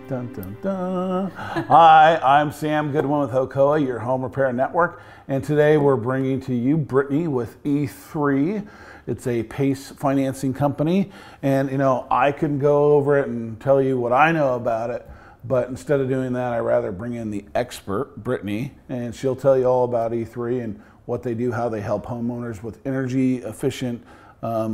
Dun, dun, dun. Hi, I'm Sam Goodwin with Hocoa, your home repair network, and today we're bringing to you Brittany with E3. It's a PACE financing company, and you know, I can go over it and tell you what I know about it, but instead of doing that, I'd rather bring in the expert, Brittany, and she'll tell you all about E3 and what they do, how they help homeowners with energy efficient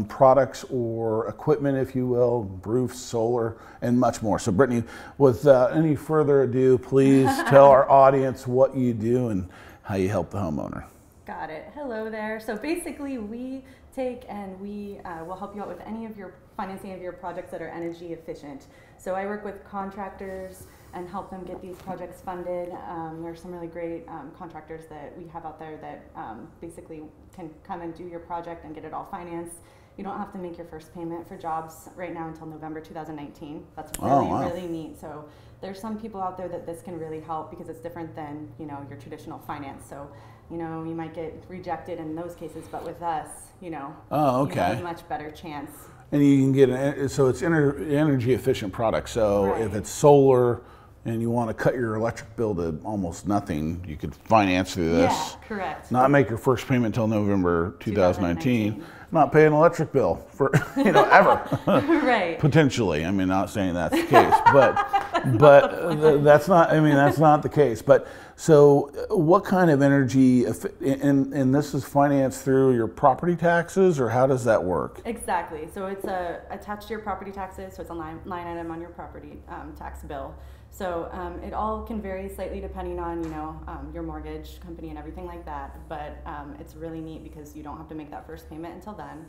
products or equipment, if you will, roofs, solar, and much more. So Brittany, without any further ado, please tell our audience what you do and how you help the homeowner. Got it. Hello there. So basically we take and we will help you out with any of your financing of your projects that are energy efficient. So I work with contractors and help them get these projects funded. There are some really great contractors that we have out there that basically can come and do your project and get it all financed. You don't have to make your first payment for jobs right now until November 2019. That's really neat. So there's some people out there that this can really help because it's different than, you know, your traditional finance. So, you know, you might get rejected in those cases, but with us, you know, you have a much better chance. And you can get, so it's energy efficient products. So if it's solar and you want to cut your electric bill to almost nothing, you could finance through this. Yeah, correct. Not make your first payment until November 2019. Not pay an electric bill for, you know, ever. Right. Potentially. I mean, not saying that's the case, but that's not, I mean, that's not the case. But so what kind of energy, and this is financed through your property taxes, or how does that work? Exactly. So it's attached to your property taxes, so it's a line item on your property tax bill. So it all can vary slightly depending on, you know, your mortgage company and everything like that. But it's really neat because you don't have to make that first payment until then.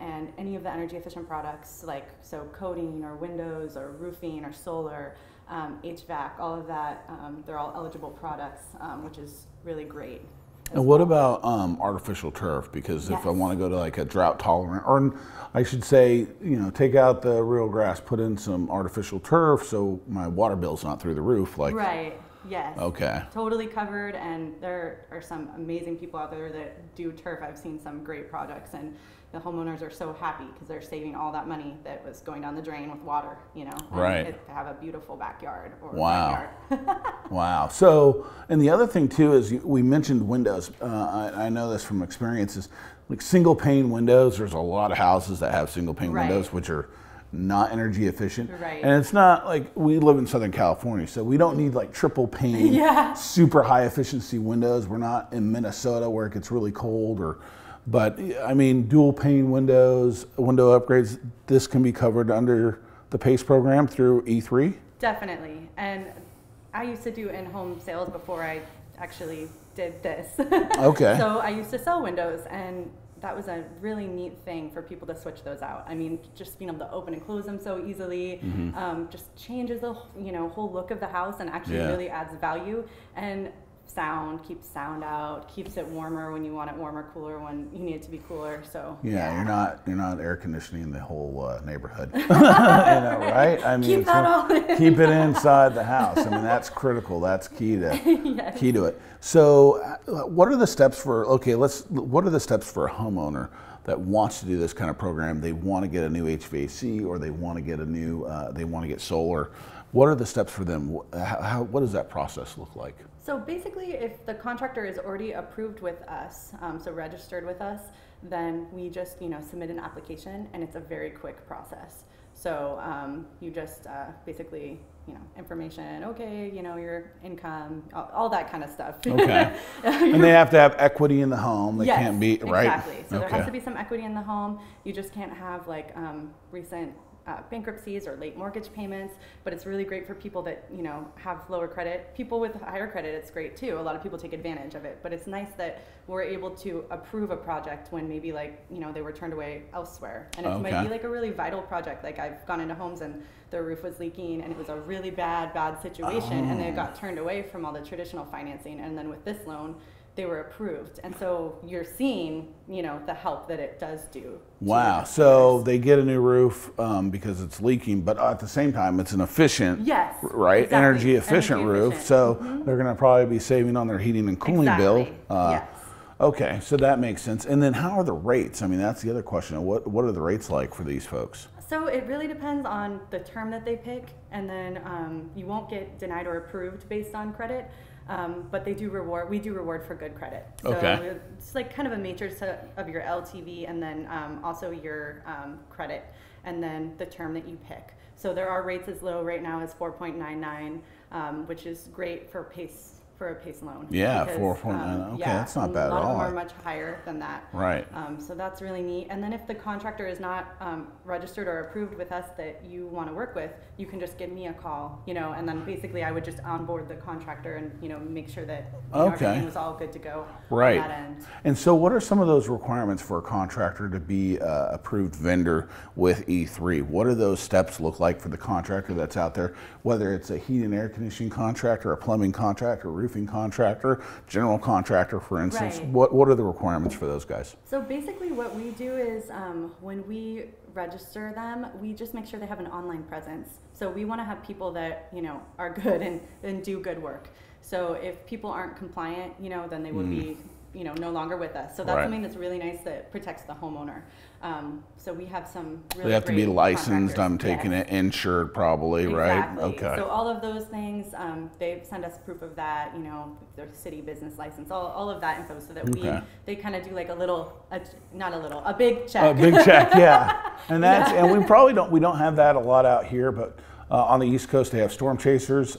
And any of the energy efficient products, like so coating or windows or roofing or solar, HVAC, all of that, they're all eligible products, which is really great. And what about artificial turf? Because if I want to go to like a drought tolerant, or I should say, you know, take out the real grass, put in some artificial turf so my water bill's not through the roof. Like, right, yes. Okay. Totally covered, and there are some amazing people out there that do turf. I've seen some great projects, and the homeowners are so happy because they're saving all that money that was going down the drain with water, you know. Right. To have a beautiful backyard or Wow. backyard. Wow. So, and the other thing too is we mentioned windows. I know this from experiences, like single pane windows. There's a lot of houses that have single pane windows, which are not energy efficient. Right. And it's not like, we live in Southern California, so we don't need like triple pane, super high efficiency windows. We're not in Minnesota where it gets really cold, but I mean, dual pane windows, window upgrades, this can be covered under the PACE program through E3? Definitely. And I used to do in-home sales before I actually did this. Okay. So I used to sell windows, and that was a really neat thing for people to switch those out. I mean, just being able to open and close them so easily, just changes the whole look of the house and actually really adds value. And keeps sound out, keeps it warmer when you want it warmer, cooler when you need it to be cooler. So you're not air conditioning the whole neighborhood, you know, right? I mean, keep it inside the house. I mean, that's critical. That's key to key to it. So, what are the steps for? What are the steps for a homeowner that wants to do this kind of program? They want to get a new HVAC, or they want to get a new, they want to get solar. What are the steps for them? What does that process look like? So basically, if the contractor is already approved with us, so registered with us, then we just submit an application, and it's a very quick process. So you just basically information, your income, all that kind of stuff. Okay. And they have to have equity in the home. They can't be right. Exactly. So there has to be some equity in the home. You just can't have like recent bankruptcies or late mortgage payments, but it's really great for people that have lower credit. People with higher credit, it's great too. A lot of people take advantage of it, but it's nice that we're able to approve a project when maybe they were turned away elsewhere, and it might be like a really vital project. Like I've gone into homes and their roof was leaking and it was a really bad situation, and they got turned away from all the traditional financing, and then with this loan they were approved. And so you're seeing, the help that it does do. Wow. So they get a new roof because it's leaking, but at the same time, it's an efficient, right? Exactly. Energy efficient roof. So they're going to probably be saving on their heating and cooling bill. Yes. Okay. So that makes sense. And then how are the rates? I mean, that's the other question. What are the rates like for these folks? So it really depends on the term that they pick, and then you won't get denied or approved based on credit, but we do reward for good credit. So Okay. it's like kind of a matrix of your LTV, and then also your credit, and then the term that you pick. So there are rates as low right now as 4.99, which is great for a PACE loan. Yeah, because, 4.99. Okay, that's not bad at A lot of all. them are much higher than that. Right. So that's really neat. And then if the contractor is not registered or approved with us that you want to work with, you can just give me a call, and then basically I would just onboard the contractor and, make sure that everything was all good to go right. on that end. And so what are some of those requirements for a contractor to be approved vendor with E3? What do those steps look like for the contractor that's out there, whether it's a heat and air conditioning contractor, a plumbing contractor, roofing contractor, general contractor, for instance? Right. What are the requirements for those guys? So basically what we do is when we register them, we just make sure they have an online presence. So we want to have people that, are good and do good work. So if people aren't compliant, then they would be, no longer with us. So that's Right. something that's really nice that protects the homeowner. So we have some really They have to be great licensed, I'm contractors. taking Yes. it, insured probably, Exactly. right? Okay. So all of those things, they send us proof of that, their city business license, all of that info, so that they kind of do like a big check. A big check, yeah. And and we don't have that a lot out here, but on the East Coast they have storm chasers,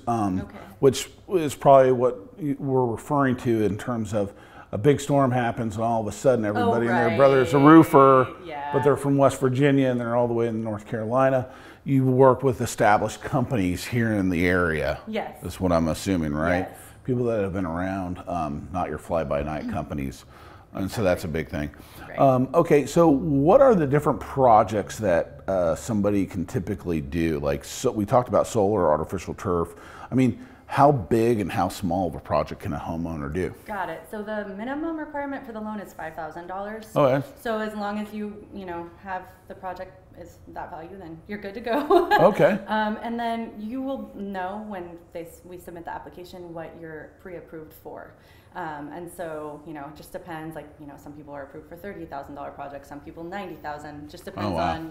which is probably what we're referring to in terms of a big storm happens and all of a sudden everybody and their brother's a roofer, but they're from West Virginia and they're all the way in North Carolina. You work with established companies here in the area. Yes. That's what I'm assuming, right? Yes. People that have been around, not your fly-by-night companies. And so that's a big thing. Right. Okay, so what are the different projects that somebody can typically do? Like, so we talked about solar, artificial turf. I mean, how big and how small of a project can a homeowner do? Got it. So the minimum requirement for the loan is $5,000. Okay. So as long as you, have the project is that value, then you're good to go. Okay. And then you will know when we submit the application what you're pre-approved for. And so, it just depends. Like, some people are approved for $30,000 projects, some people $90,000. Just depends on,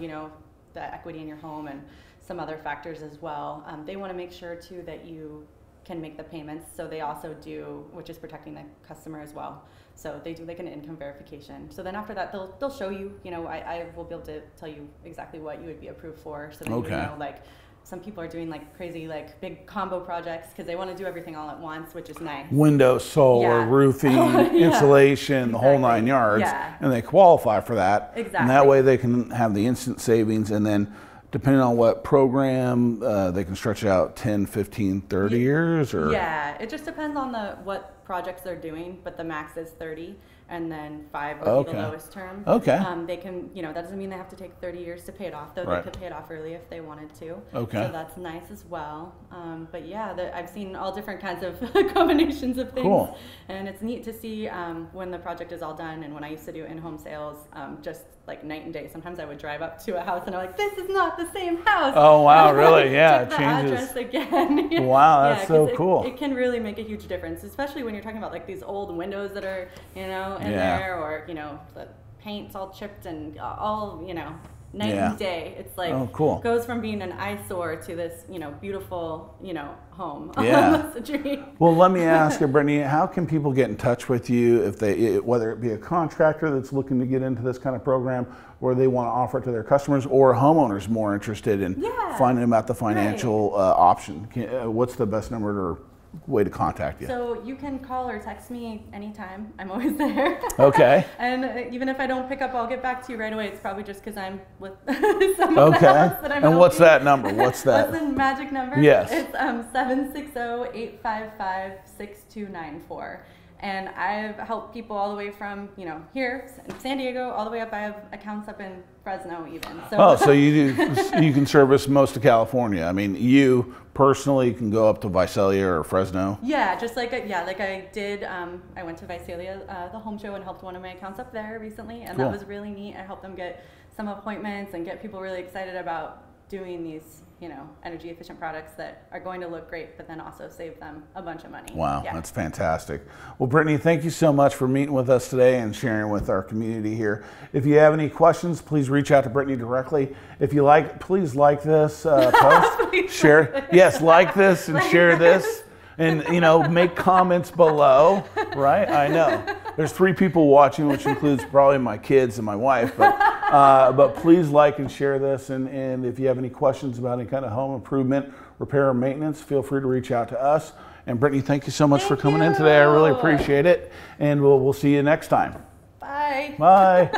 the equity in your home and some other factors as well. They want to make sure too that you can make the payments. So they also do, which is protecting the customer as well. So they do like an income verification. So then after that, they'll show you, I will be able to tell you exactly what you would be approved for. So that you would know, like, some people are doing like crazy, like big combo projects because they want to do everything all at once, which is nice. Windows, solar, roofing, insulation, the whole 9 yards. Yeah. And they qualify for that. Exactly. And that way they can have the instant savings, and then depending on what program, they can stretch it out 10, 15, 30 years? Or? Yeah, it just depends on what projects they're doing, but the max is 30, and then 5 would be the lowest term. Okay. They can, that doesn't mean they have to take 30 years to pay it off, though they could pay it off early if they wanted to. Okay. So that's nice as well. But yeah, I've seen all different kinds of combinations of things. Cool. And it's neat to see when the project is all done, and when I used to do in-home sales, just like night and day. Sometimes I would drive up to a house and I'm like, this is not the same house. Oh, wow, really? Yeah, check it the changes. address again. Wow, that's so cool. It can really make a huge difference, especially when you're talking about like these old windows that are, in there, or, the paint's all chipped and all, night and day. It's like, goes from being an eyesore to this, beautiful, home. Yeah. It's a dream. Well, let me ask you, Brittany, how can people get in touch with you if whether it be a contractor that's looking to get into this kind of program, or they want to offer it to their customers, or homeowners more interested in finding out the financial option? What's the best number or way to contact you? So you can call or text me anytime. I'm always there. Okay. And even if I don't pick up, I'll get back to you right away. It's probably just because I'm with someone else that I'm And what's helping. that number? What's that? What's the magic number? Yes. It's 760-855-6294. And I've helped people all the way from, here in San Diego, all the way up. I have accounts up in Fresno even. So. So you can service most of California. I mean, you personally can go up to Visalia or Fresno? Yeah, just like I did. I went to Visalia, the home show, and helped one of my accounts up there recently. And that was really neat. I helped them get some appointments and get people really excited about doing these, you know, energy efficient products that are going to look great, but then also save them a bunch of money. Wow, that's fantastic. Well, Brittany, thank you so much for meeting with us today and sharing with our community here. If you have any questions, please reach out to Brittany directly. If you like, please like this post, share. Yes, like this and share this. And, you know, make comments below, right? I know. There's 3 people watching, which includes probably my kids and my wife, but please like and share this. And if you have any questions about any kind of home improvement, repair, or maintenance, feel free to reach out to us. And Brittany, thank you so much for coming in today. I really appreciate it. And we'll see you next time. Bye. Bye.